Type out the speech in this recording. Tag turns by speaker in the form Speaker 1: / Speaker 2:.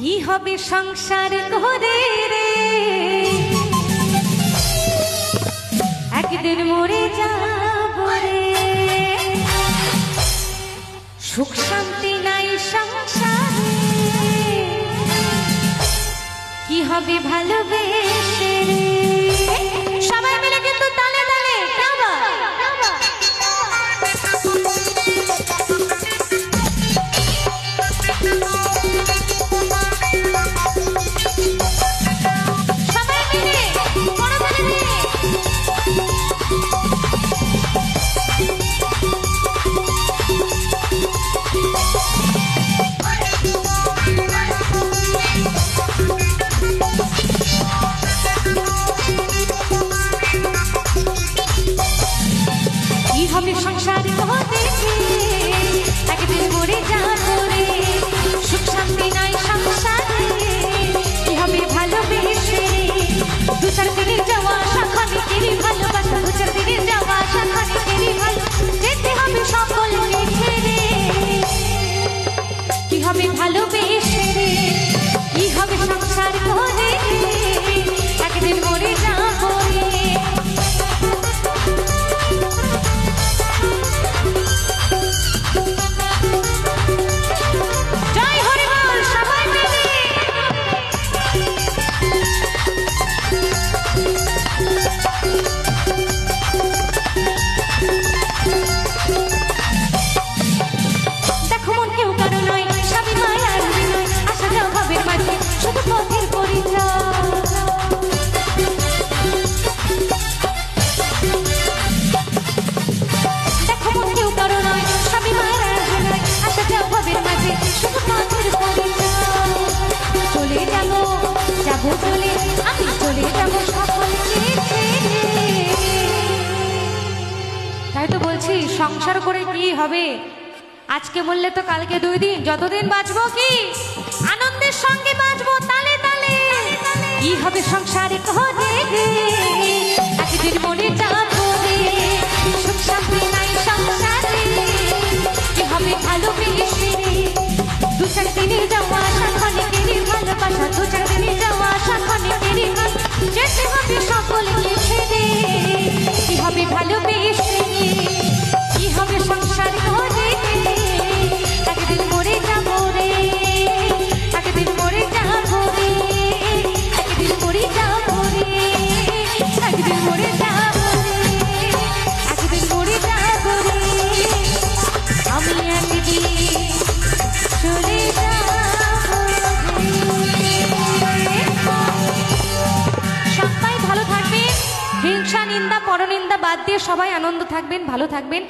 Speaker 1: কি হবে সংসার করে রে, একদিন মরে যাব রে। সুখ শান্তি নাই সংসারে, কি হবে ভালোবেসে রে। সবাই মিলে কিন্তু তালে তালে গাওয়া। সবাই মিলে করতালি দিয়ে কি হবে সংসার হতে, একদিন মরে যাবো রে। সুখ শান্তি নাই সংসারে, কি হবে ভালোবেসে রে। দু চার দিনের যাওয়া আশা ক্ষণিকেরই ভালোবাসা, দু চার দিনের যাওয়া আশা ক্ষণিকেরই ভালো, যেতে হবে সকলকে ছেড়ে। কি হবে ভালোবেসে রে, কি হবে সংসার করে, একদিন মরে যাবো রে। দেখো মন কেউ কারো নয়, স্বামী মায়ার বিনয়, আসা যাওয়া ভাবের মাঝে শুধু পথের পরিচয়। দেখো মন কেউ কারো নয়, স্বামী মায়ার বিনয়, আসা যাওয়া ভাবের মাঝে শুধু পথের পরিচয়। চলে যাবো যাবো চলে, আমি চলে যাবো সকলকে ছেড়ে। তাই তো বলছি সংসার করে কি হবে, আজকে বললে তো কালকে 2 দিন, যতদিন বাঁচবো কি আনন্দের সঙ্গে বাঁচবো তালে তালে। কি হবে সংসারে করে রে, একদিন মরে যাবো রে। সুখ শান্তি নাই সংসারে, কি হবে ভালোবেসে রে। দু চার দিনে যাওয়া আশা ক্ষণিকেরই ভালোবাসা, দু চার দিনে যাওয়া আশা ক্ষণিকেরই ভালো, যেতে হবে সকলকে ছেড়ে। কি হবে ভালোবেসে রে, কি হবে সংসার করে, একদিন মরে যাবো রে। একদিন মরে যাবো রে, একদিন মরে যাবো রে, একদিন মরে যাবো রে, একদিন মরে যাবো রে। আমি একদিন চলে যাবো রে। সবাই ভালো থাকবেন, হিংসা নিন্দা পরনিন্দা বাদ দিয়ে সবাই আনন্দ থাকবেন, ভালো থাকবেন।